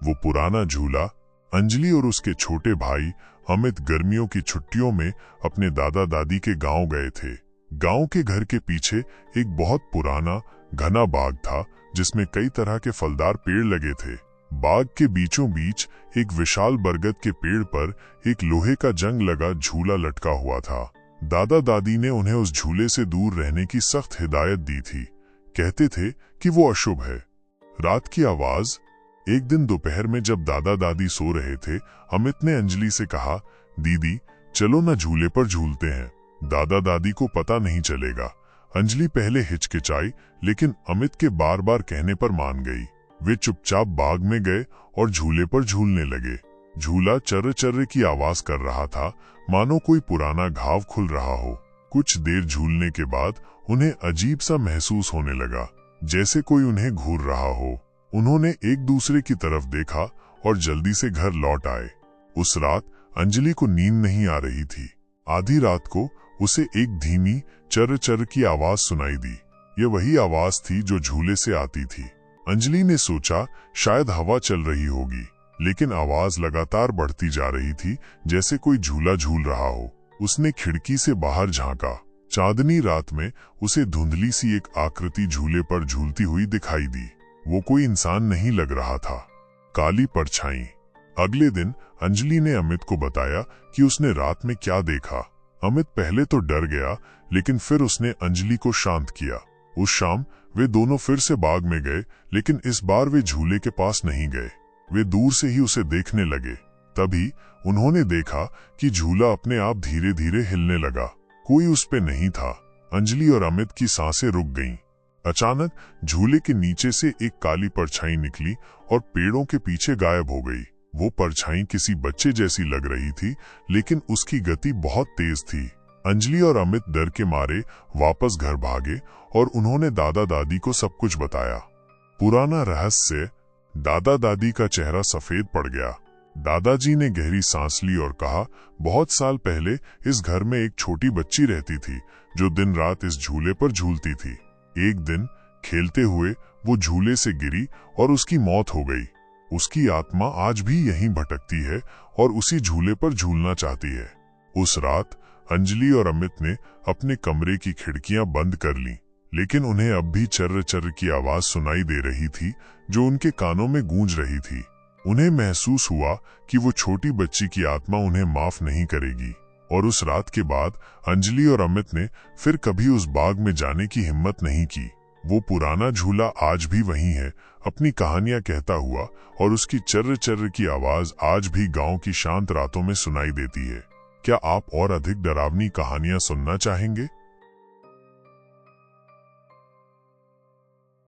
वो पुराना झूला अंजलि और उसके छोटे भाई अमित गर्मियों की छुट्टियों में अपने दादा दादी के गांव गए थे। गांव के घर के पीछे एक बहुत पुराना घना बाग था जिसमें कई तरह के फलदार पेड़ लगे थे। बाग के बीचों बीच एक विशाल बरगद के पेड़ पर एक लोहे का जंग लगा झूला लटका हुआ था। दादा दादी ने उन्हें उस झूले से दूर रहने की सख्त हिदायत दी थी। कहते थे कि वो अशुभ है। रात की आवाज। एक दिन दोपहर में जब दादा दादी सो रहे थे, अमित ने अंजलि से कहा, दीदी चलो ना झूले पर झूलते हैं। दादा दादी को पता नहीं चलेगा। अंजलि पहले हिचकिचाई, लेकिन अमित के बार बार कहने पर मान गई। वे चुपचाप बाग में गए और झूले पर झूलने लगे। झूला चर्र चर्र की आवाज कर रहा था, मानो कोई पुराना घाव खुल रहा हो। कुछ देर झूलने के बाद उन्हें अजीब सा महसूस होने लगा, जैसे कोई उन्हें घूर रहा हो। उन्होंने एक दूसरे की तरफ देखा और जल्दी से घर लौट आए। उस रात अंजलि को नींद नहीं आ रही थी। आधी रात को उसे एक धीमी चर्र चर्र की आवाज सुनाई दी। ये वही आवाज थी जो झूले से आती थी। अंजलि ने सोचा शायद हवा चल रही होगी, लेकिन आवाज लगातार बढ़ती जा रही थी, जैसे कोई झूला झूल रहा हो। उसने खिड़की से बाहर झांका। चांदनी रात में उसे धुंधली सी एक आकृति झूले पर झूलती हुई दिखाई दी। वो कोई इंसान नहीं लग रहा था, काली परछाई। अगले दिन अंजलि ने अमित को बताया कि उसने रात में क्या देखा। अमित पहले तो डर गया, लेकिन फिर उसने अंजलि को शांत किया। उस शाम वे दोनों फिर से बाग में गए, लेकिन इस बार वे झूले के पास नहीं गए। वे दूर से ही उसे देखने लगे। तभी उन्होंने देखा कि झूला अपने आप धीरे धीरे हिलने लगा। कोई उस पे नहीं था। अंजलि और अमित की सांसें रुक गईं। अचानक झूले के नीचे से एक काली परछाई निकली और पेड़ों के पीछे गायब हो गई। वो परछाई किसी बच्चे जैसी लग रही थी, लेकिन उसकी गति बहुत तेज थी। अंजलि और अमित डर के मारे वापस घर भागे और उन्होंने दादा दादी को सब कुछ बताया। पुराना रहस्य। दादा दादी का चेहरा सफेद पड़ गया। दादाजी ने गहरी सांस ली और कहा, बहुत साल पहले इस घर में एक छोटी बच्ची रहती थी जो दिन रात इस झूले पर झूलती थी। एक दिन खेलते हुए वो झूले से गिरी और उसकी मौत हो गई। उसकी आत्मा आज भी यहीं भटकती है और उसी झूले पर झूलना चाहती है। उस रात अंजलि और अमित ने अपने कमरे की खिड़कियां बंद कर लीं, लेकिन उन्हें अब भी चर्र चर्र की आवाज सुनाई दे रही थी, जो उनके कानों में गूंज रही थी। उन्हें महसूस हुआ कि वो छोटी बच्ची की आत्मा उन्हें माफ नहीं करेगी। और उस रात के बाद अंजलि और अमित ने फिर कभी उस बाग में जाने की हिम्मत नहीं की। वो पुराना झूला आज भी वहीं है, अपनी कहानियां कहता हुआ, और उसकी चर्र चर्र की आवाज आज भी गांव की शांत रातों में सुनाई देती है। क्या आप और अधिक डरावनी कहानियां सुनना चाहेंगे?